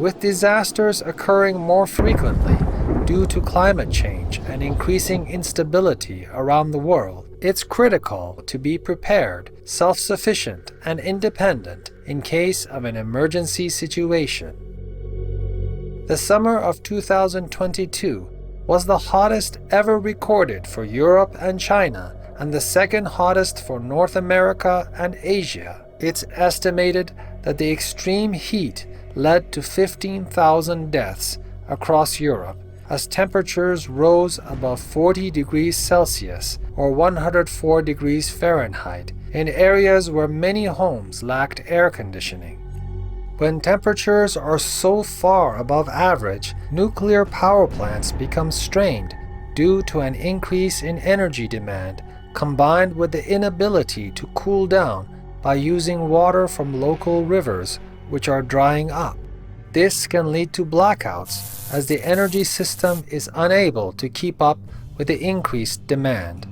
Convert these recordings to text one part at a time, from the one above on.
With disasters occurring more frequently due to climate change and increasing instability around the world, it's critical to be prepared, self-sufficient, and independent in case of an emergency situation. The summer of 2022 was the hottest ever recorded for Europe and China, and the second hottest for North America and Asia. It's estimated that the extreme heat led to 15,000 deaths across Europe as temperatures rose above 40 degrees Celsius or 104 degrees Fahrenheit in areas where many homes lacked air conditioning. When temperatures are so far above average, nuclear power plants become strained due to an increase in energy demand combined with the inability to cool down by using water from local rivers which are drying up. This can lead to blackouts as the energy system is unable to keep up with the increased demand.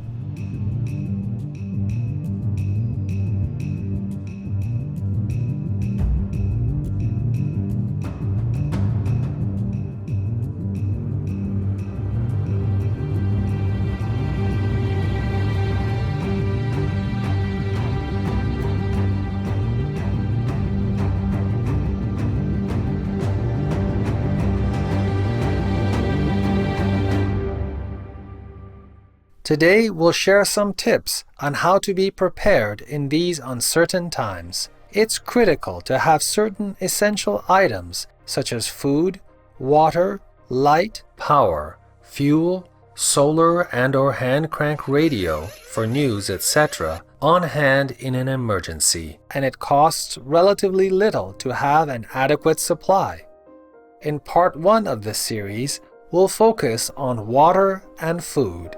Today, we'll share some tips on how to be prepared in these uncertain times. It's critical to have certain essential items such as food, water, light, power, fuel, solar and/or hand crank radio for news, etc. on hand in an emergency, and it costs relatively little to have an adequate supply. In part 1 of this series, we'll focus on water and food.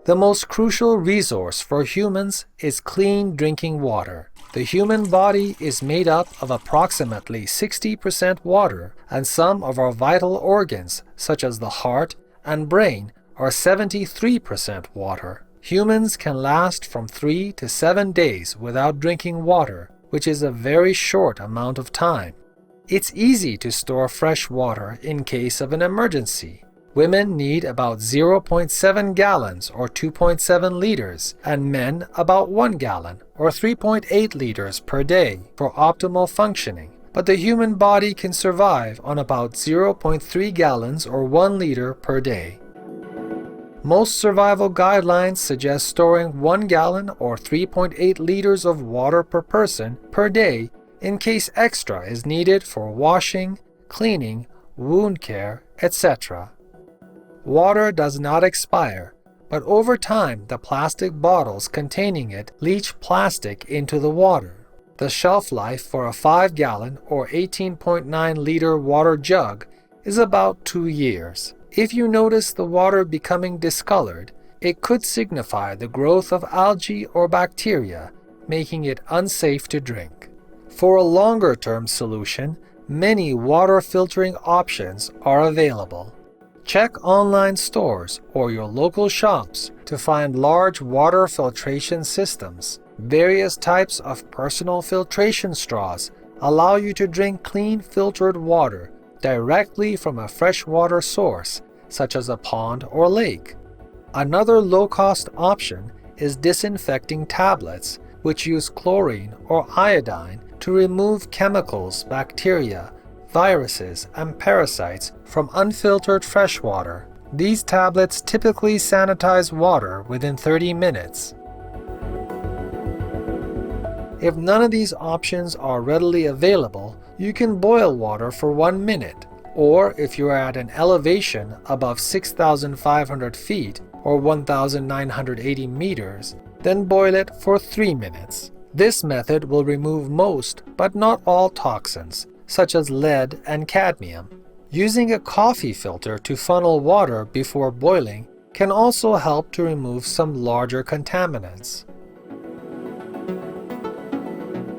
The most crucial resource for humans is clean drinking water. The human body is made up of approximately 60% water, and some of our vital organs, such as the heart and brain, are 73% water. Humans can last from 3 to 7 days without drinking water, which is a very short amount of time. It's easy to store fresh water in case of an emergency. Women need about 0.7 gallons or 2.7 liters, and men about 1 gallon or 3.8 liters per day for optimal functioning. But the human body can survive on about 0.3 gallons or 1 liter per day. Most survival guidelines suggest storing 1 gallon or 3.8 liters of water per person per day in case extra is needed for washing, cleaning, wound care, etc. Water does not expire, but over time the plastic bottles containing it leach plastic into the water. The shelf life for a 5-gallon or 18.9-liter water jug is about 2 years. If you notice the water becoming discolored, it could signify the growth of algae or bacteria, making it unsafe to drink. For a longer-term solution, many water filtering options are available. Check online stores or your local shops to find large water filtration systems. Various types of personal filtration straws allow you to drink clean filtered water directly from a freshwater source, such as a pond or lake. Another low-cost option is disinfecting tablets, which use chlorine or iodine to remove chemicals, bacteria, viruses, and parasites from unfiltered freshwater. These tablets typically sanitize water within 30 minutes. If none of these options are readily available, you can boil water for 1 minute, or if you are at an elevation above 6,500 feet or 1,980 meters, then boil it for 3 minutes. This method will remove most, but not all toxins, such as lead and cadmium. Using a coffee filter to funnel water before boiling can also help to remove some larger contaminants.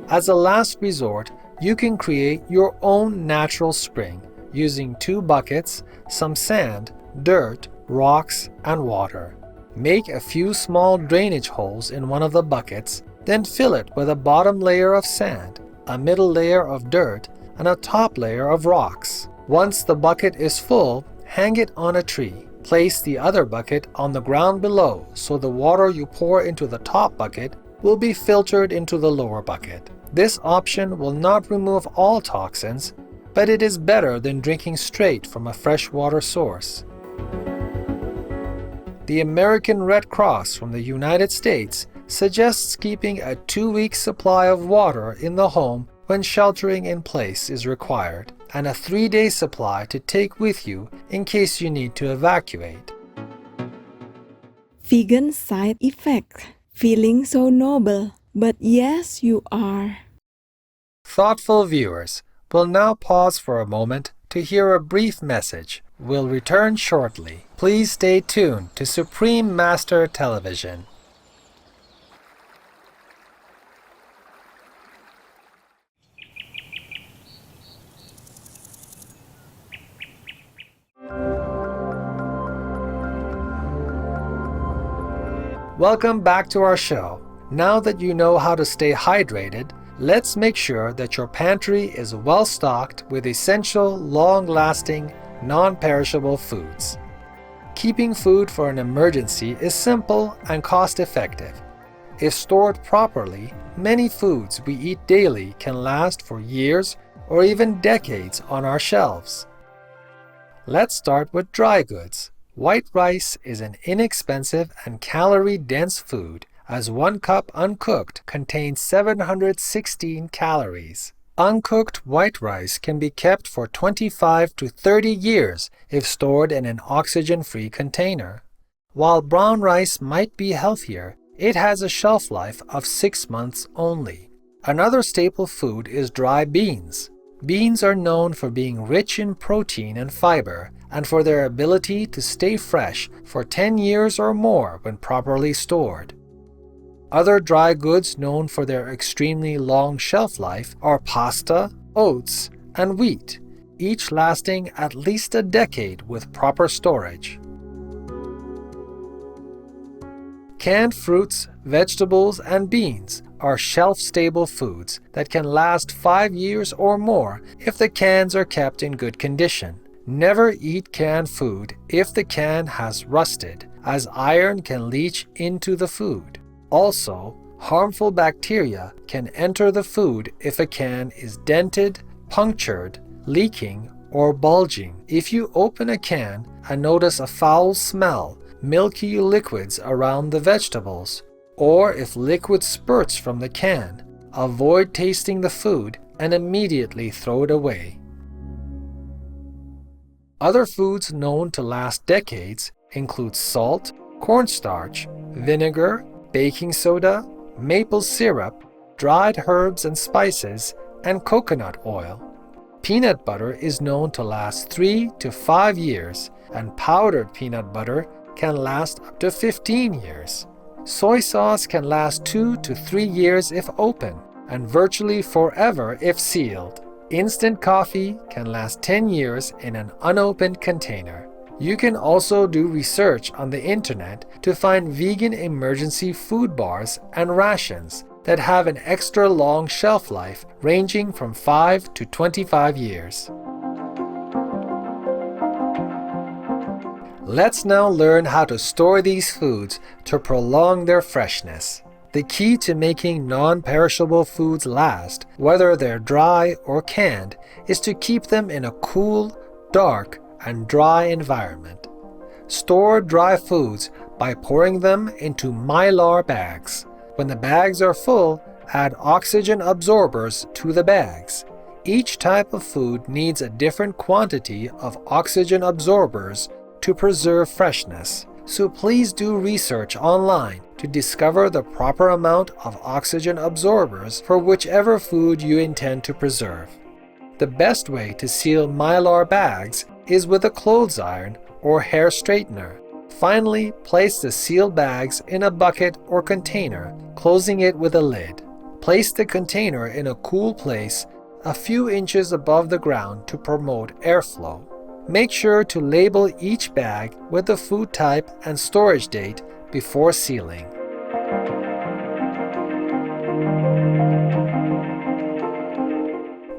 As a last resort, you can create your own natural spring using 2 buckets, some sand, dirt, rocks, and water. Make a few small drainage holes in one of the buckets, then fill it with a bottom layer of sand, a middle layer of dirt, and a top layer of rocks. Once the bucket is full, hang it on a tree. Place the other bucket on the ground below so the water you pour into the top bucket will be filtered into the lower bucket. This option will not remove all toxins, but it is better than drinking straight from a freshwater source. The American Red Cross from the United States suggests keeping a 2-week supply of water in the home when sheltering in place is required, and a 3-day supply to take with you in case you need to evacuate. Vegan side effect. Feeling so noble, but yes, you are. Thoughtful viewers, we'll now pause for a moment to hear a brief message. We'll return shortly. Please stay tuned to Supreme Master Television. Welcome back to our show. Now that you know how to stay hydrated, let's make sure that your pantry is well stocked with essential, long-lasting, non-perishable foods. Keeping food for an emergency is simple and cost-effective. If stored properly, many foods we eat daily can last for years or even decades on our shelves. Let's start with dry goods. White rice is an inexpensive and calorie-dense food, as 1 cup uncooked contains 716 calories. Uncooked white rice can be kept for 25 to 30 years if stored in an oxygen-free container. While brown rice might be healthier, it has a shelf life of 6 months only. Another staple food is dry beans. Beans are known for being rich in protein and fiber, and for their ability to stay fresh for 10 years or more when properly stored. Other dry goods known for their extremely long shelf life are pasta, oats, and wheat, each lasting at least a decade with proper storage. Canned fruits, vegetables, and beans are shelf-stable foods that can last 5 years or more if the cans are kept in good condition. Never eat canned food if the can has rusted, as iron can leach into the food. Also, harmful bacteria can enter the food if a can is dented, punctured, leaking, or bulging. If you open a can and notice a foul smell, milky liquids around the vegetables, or if liquid spurts from the can, avoid tasting the food and immediately throw it away. Other foods known to last decades include salt, cornstarch, vinegar, baking soda, maple syrup, dried herbs and spices, and coconut oil. Peanut butter is known to last 3 to 5 years, and powdered peanut butter can last up to 15 years. Soy sauce can last 2 to 3 years if open, and virtually forever if sealed. Instant coffee can last 10 years in an unopened container. You can also do research on the internet to find vegan emergency food bars and rations that have an extra long shelf life ranging from 5 to 25 years. Let's now learn how to store these foods to prolong their freshness. The key to making non-perishable foods last, whether they're dry or canned, is to keep them in a cool, dark, and dry environment. Store dry foods by pouring them into Mylar bags. When the bags are full, add oxygen absorbers to the bags. Each type of food needs a different quantity of oxygen absorbers to preserve freshness, so please do research online to discover the proper amount of oxygen absorbers for whichever food you intend to preserve. The best way to seal Mylar bags is with a clothes iron or hair straightener. Finally, place the sealed bags in a bucket or container, closing it with a lid. Place the container in a cool place a few inches above the ground to promote airflow. Make sure to label each bag with the food type and storage date before sealing.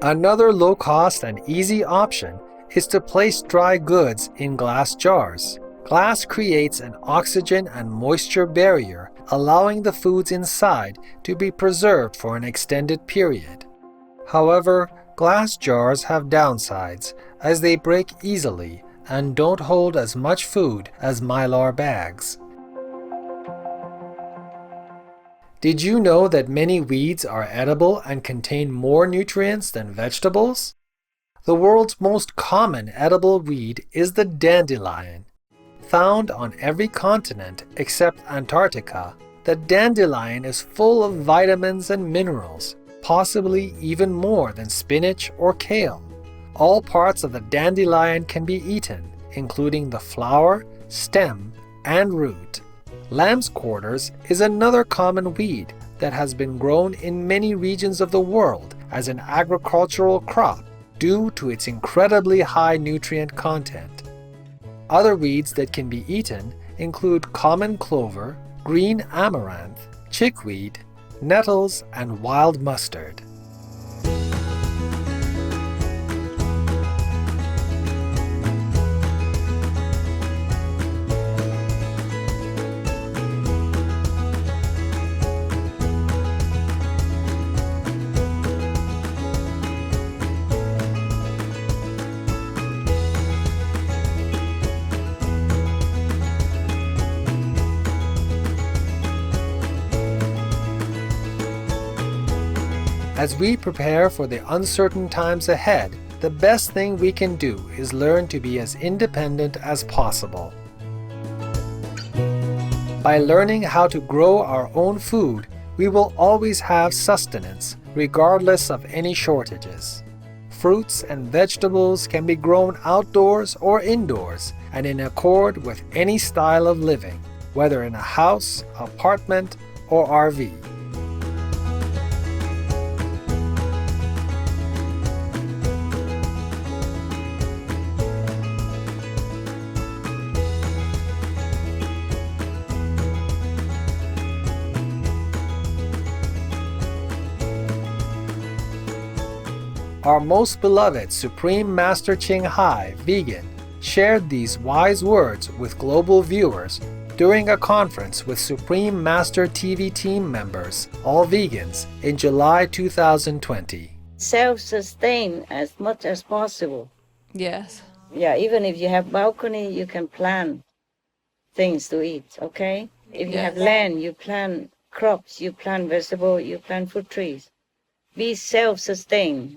Another low-cost and easy option is to place dry goods in glass jars. Glass creates an oxygen and moisture barrier, allowing the foods inside to be preserved for an extended period. However, glass jars have downsides as they break easily and don't hold as much food as Mylar bags. Did you know that many weeds are edible and contain more nutrients than vegetables? The world's most common edible weed is the dandelion. Found on every continent except Antarctica, the dandelion is full of vitamins and minerals, possibly even more than spinach or kale. All parts of the dandelion can be eaten, including the flower, stem, and root. Lamb's quarters is another common weed that has been grown in many regions of the world as an agricultural crop due to its incredibly high nutrient content. Other weeds that can be eaten include common clover, green amaranth, chickweed, nettles, and wild mustard. As we prepare for the uncertain times ahead, the best thing we can do is learn to be as independent as possible. By learning how to grow our own food, we will always have sustenance, regardless of any shortages. Fruits and vegetables can be grown outdoors or indoors and in accord with any style of living, whether in a house, apartment, or RV. Our most beloved Supreme Master Ching Hai, vegan, shared these wise words with global viewers during a conference with Supreme Master TV team members, all vegans, in July 2020. Self-sustain as much as possible. Yes. Yeah, even if you have balcony, you can plant things to eat, okay? If you have land, you plant crops, you plant vegetables, you plant fruit trees. Be self-sustained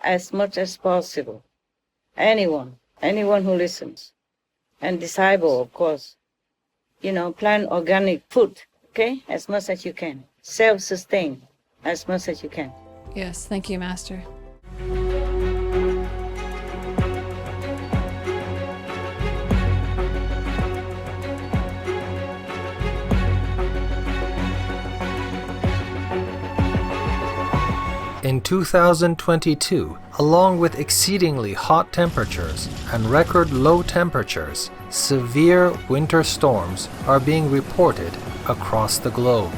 as much as possible. Anyone who listens. And disciple, of course. Plant organic food, okay? As much as you can. Self-sustain as much as you can. Yes, thank you, Master. In 2022, along with exceedingly hot temperatures and record low temperatures, severe winter storms are being reported across the globe.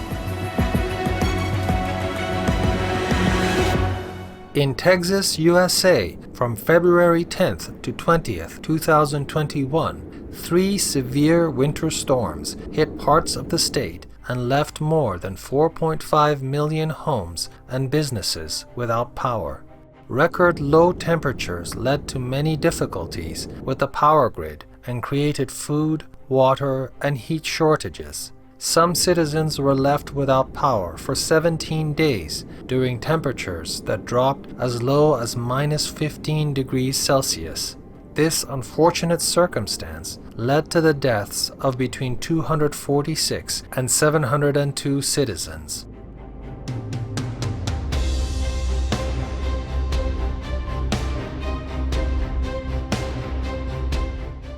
In Texas, USA, from February 10th to 20th, 2021, 3 severe winter storms hit parts of the state and left more than 4.5 million homes and businesses without power. Record low temperatures led to many difficulties with the power grid and created food, water, and heat shortages. Some citizens were left without power for 17 days during temperatures that dropped as low as minus 15 degrees Celsius. This unfortunate circumstance led to the deaths of between 246 and 702 citizens.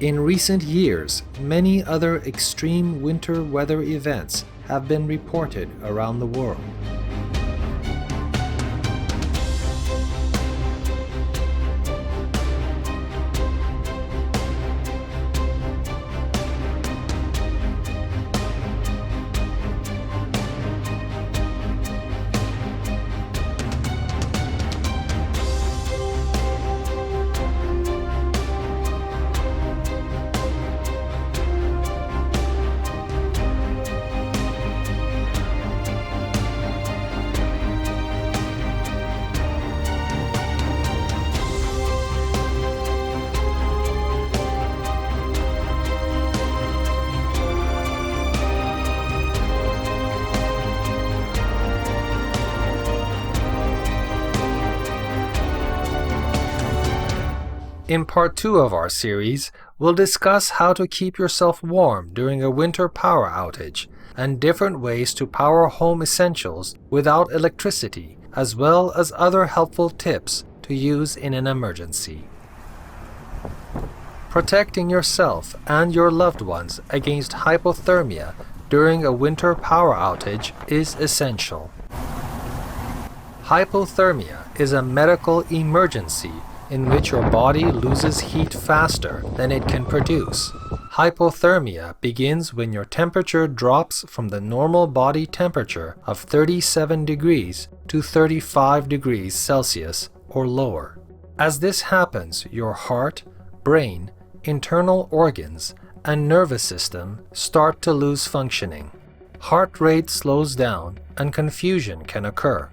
In recent years, many other extreme winter weather events have been reported around the world. In part 2 of our series, we'll discuss how to keep yourself warm during a winter power outage and different ways to power home essentials without electricity, as well as other helpful tips to use in an emergency. Protecting yourself and your loved ones against hypothermia during a winter power outage is essential. Hypothermia is a medical emergency in which your body loses heat faster than it can produce. Hypothermia begins when your temperature drops from the normal body temperature of 37 degrees to 35 degrees Celsius or lower. As this happens, your heart, brain, internal organs, and nervous system start to lose functioning. Heart rate slows down and confusion can occur.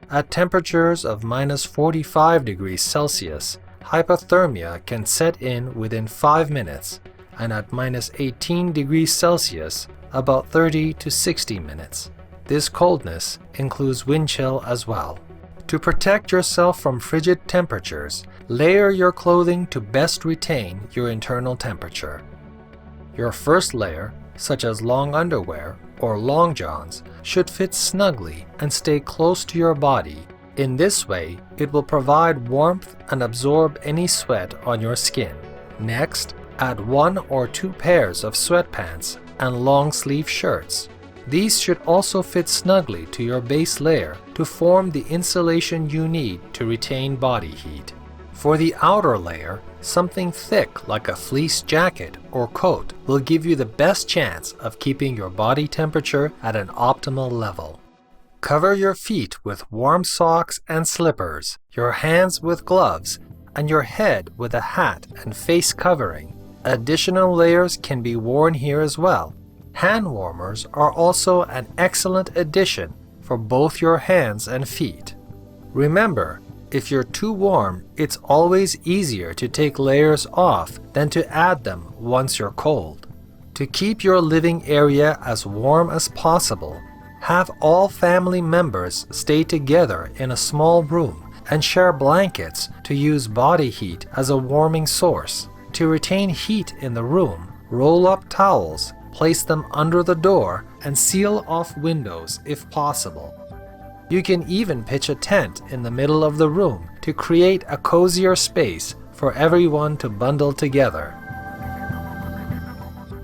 At temperatures of minus 45 degrees Celsius, hypothermia can set in within 5 minutes, and at minus 18 degrees Celsius, about 30 to 60 minutes. This coldness includes wind chill as well. To protect yourself from frigid temperatures, layer your clothing to best retain your internal temperature. Your first layer, such as long underwear or long johns, should fit snugly and stay close to your body. In this way, it will provide warmth and absorb any sweat on your skin. Next, add 1 or 2 pairs of sweatpants and long sleeve shirts. These should also fit snugly to your base layer to form the insulation you need to retain body heat. For the outer layer, something thick like a fleece jacket or coat will give you the best chance of keeping your body temperature at an optimal level. Cover your feet with warm socks and slippers, your hands with gloves, and your head with a hat and face covering. Additional layers can be worn here as well. Hand warmers are also an excellent addition for both your hands and feet. Remember, if you're too warm, it's always easier to take layers off than to add them once you're cold. To keep your living area as warm as possible, have all family members stay together in a small room and share blankets to use body heat as a warming source. To retain heat in the room, roll up towels, place them under the door, and seal off windows if possible. You can even pitch a tent in the middle of the room to create a cozier space for everyone to bundle together.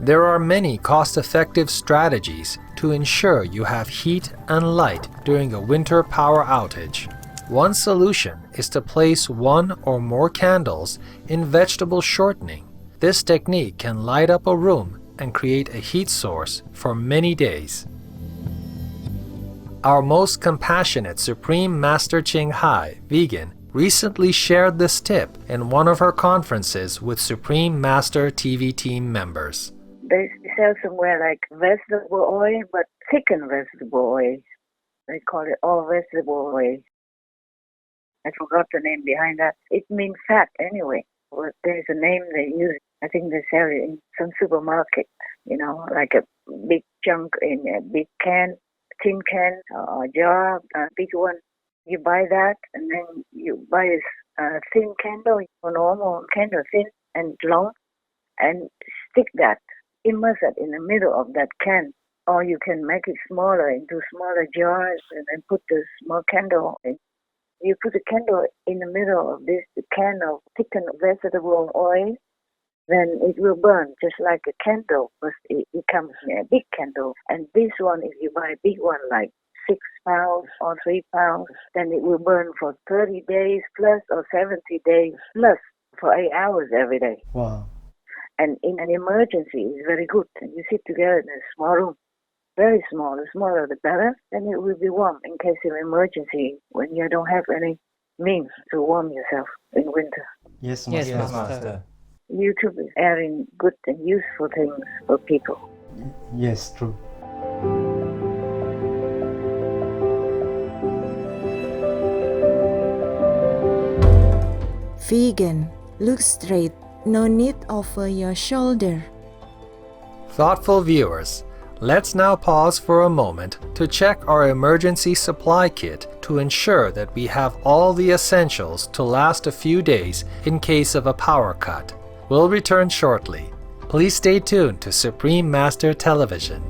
There are many cost-effective strategies to ensure you have heat and light during a winter power outage. One solution is to place 1 or more candles in vegetable shortening. This technique can light up a room and create a heat source for many days. Our most compassionate Supreme Master Ching Hai, vegan, recently shared this tip in one of her conferences with Supreme Master TV team members. They sell somewhere like vegetable oil, but thickened vegetable oil. They call it all vegetable oil. I forgot the name behind that. It means fat anyway. But there's a name they use. I think they sell it in some supermarket, like a big chunk in a big can, tin can or jar, a big one. You buy that and then you buy a thin candle, a normal candle, thin and long, and stick that, immerse it in the middle of that can. Or you can make it smaller into smaller jars and then put the small candle in. You put the candle in the middle of this can of thickened vegetable oil, then it will burn just like a candle, but it becomes a big candle. And this one, if you buy a big one like 6 pounds or 3 pounds, then it will burn for 30 days plus or 70 days plus for 8 hours every day. Wow. And in an emergency, it's very good. And you sit together in a small room, very small. The smaller the better, then it will be warm in case of emergency when you don't have any means to warm yourself in winter. Yes, Yes, Master. YouTube is airing good and useful things for people. Yes, true. Vegan, look straight, no need over your shoulder. Thoughtful viewers, let's now pause for a moment to check our emergency supply kit to ensure that we have all the essentials to last a few days in case of a power cut. We'll return shortly. Please stay tuned to Supreme Master Television.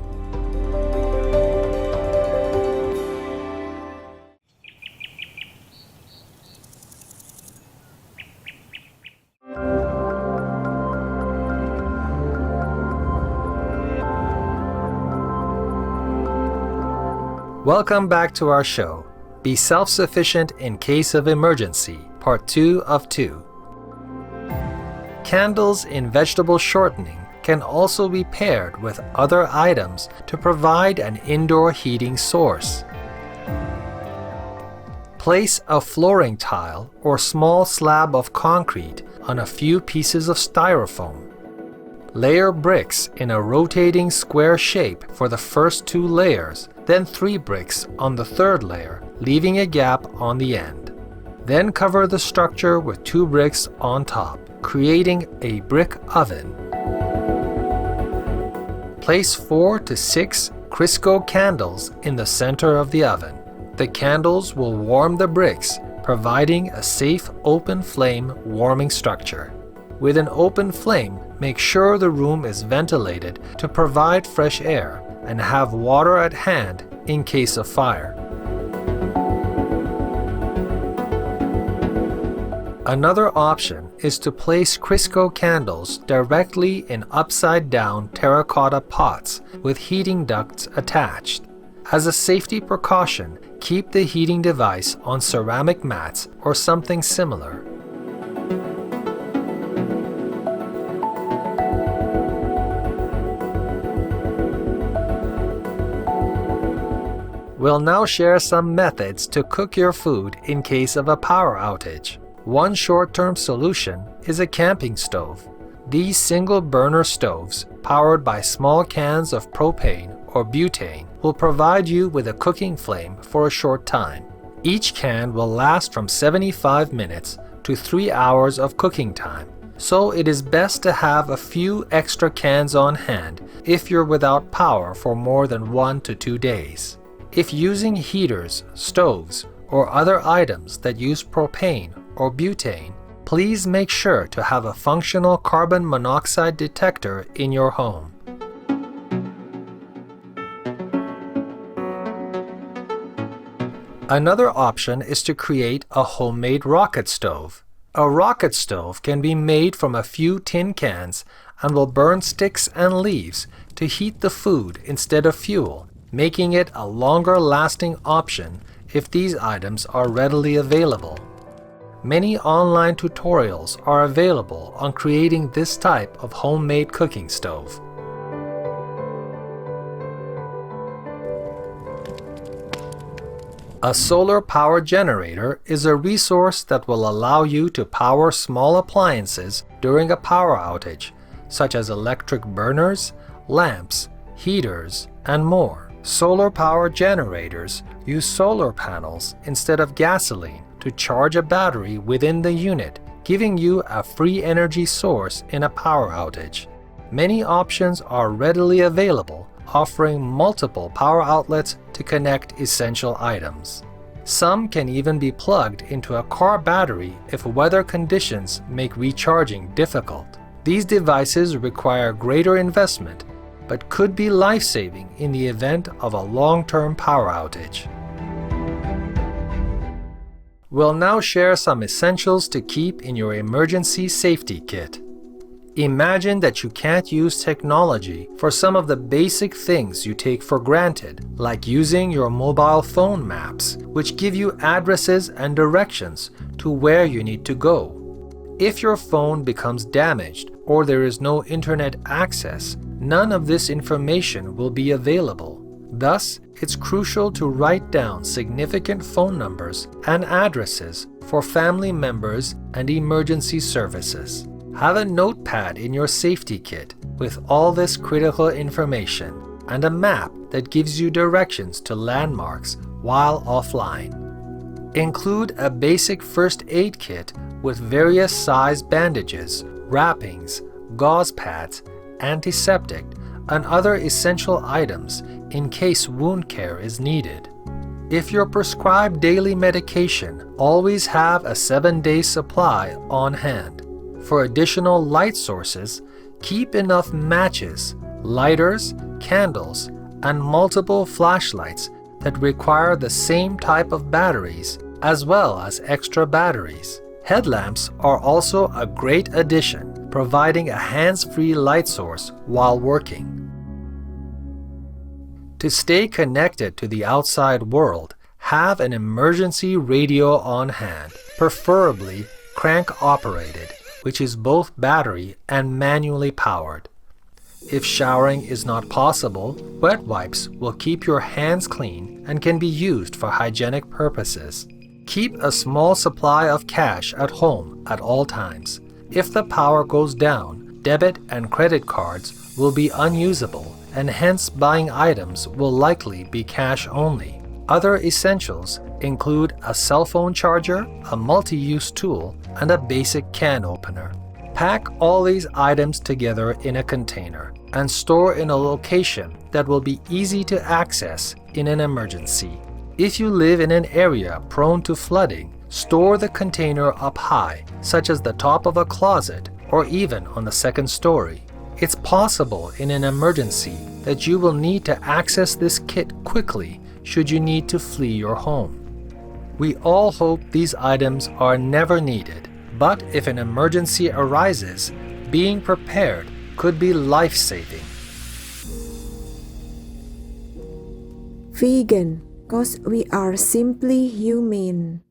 Welcome back to our show, Be Self-Sufficient in Case of Emergency, Part 2 of 2. Candles in vegetable shortening can also be paired with other items to provide an indoor heating source. Place a flooring tile or small slab of concrete on a few pieces of styrofoam. Layer bricks in a rotating square shape for the first 2 layers, then 3 bricks on the 3rd layer, leaving a gap on the end. Then cover the structure with 2 bricks on top, creating a brick oven. Place 4 to 6 Crisco candles in the center of the oven. The candles will warm the bricks, providing a safe open flame warming structure. With an open flame, make sure the room is ventilated to provide fresh air and have water at hand in case of fire. Another option is to place Crisco candles directly in upside-down terracotta pots with heating ducts attached. As a safety precaution, keep the heating device on ceramic mats or something similar. We'll now share some methods to cook your food in case of a power outage. One short-term solution is a camping stove. These single-burner stoves, powered by small cans of propane or butane, will provide you with a cooking flame for a short time. Each can will last from 75 minutes to 3 hours of cooking time, so it is best to have a few extra cans on hand if you're without power for more than 1 to 2 days. If using heaters, stoves, or other items that use propane or butane, please make sure to have a functional carbon monoxide detector in your home. Another option is to create a homemade rocket stove. A rocket stove can be made from a few tin cans and will burn sticks and leaves to heat the food instead of fuel, making it a longer-lasting option if these items are readily available. Many online tutorials are available on creating this type of homemade cooking stove. A solar power generator is a resource that will allow you to power small appliances during a power outage, such as electric burners, lamps, heaters, and more. Solar power generators use solar panels instead of gasoline to charge a battery within the unit, giving you a free energy source in a power outage. Many options are readily available, offering multiple power outlets to connect essential items. Some can even be plugged into a car battery if weather conditions make recharging difficult. These devices require greater investment, but could be life-saving in the event of a long-term power outage. We'll now share some essentials to keep in your emergency safety kit. Imagine that you can't use technology for some of the basic things you take for granted, like using your mobile phone maps, which give you addresses and directions to where you need to go. If your phone becomes damaged or there is no internet access, none of this information will be available. Thus, it's crucial to write down significant phone numbers and addresses for family members and emergency services. Have a notepad in your safety kit with all this critical information and a map that gives you directions to landmarks while offline. Include a basic first aid kit with various size bandages, wrappings, gauze pads, antiseptic, and other essential items in case wound care is needed. If you're prescribed daily medication, always have a 7-day supply on hand. For additional light sources, keep enough matches, lighters, candles, and multiple flashlights that require the same type of batteries, as well as extra batteries. Headlamps are also a great addition, providing a hands-free light source while working. To stay connected to the outside world, have an emergency radio on hand, preferably crank-operated, which is both battery and manually powered. If showering is not possible, wet wipes will keep your hands clean and can be used for hygienic purposes. Keep a small supply of cash at home at all times. If the power goes down, debit and credit cards will be unusable, and hence buying items will likely be cash only. Other essentials include a cell phone charger, a multi-use tool, and a basic can opener. Pack all these items together in a container and store in a location that will be easy to access in an emergency. If you live in an area prone to flooding, store the container up high, such as the top of a closet or even on the second story. It's possible in an emergency that you will need to access this kit quickly should you need to flee your home. We all hope these items are never needed, but if an emergency arises, being prepared could be life-saving. Vegan, 'cause we are simply human.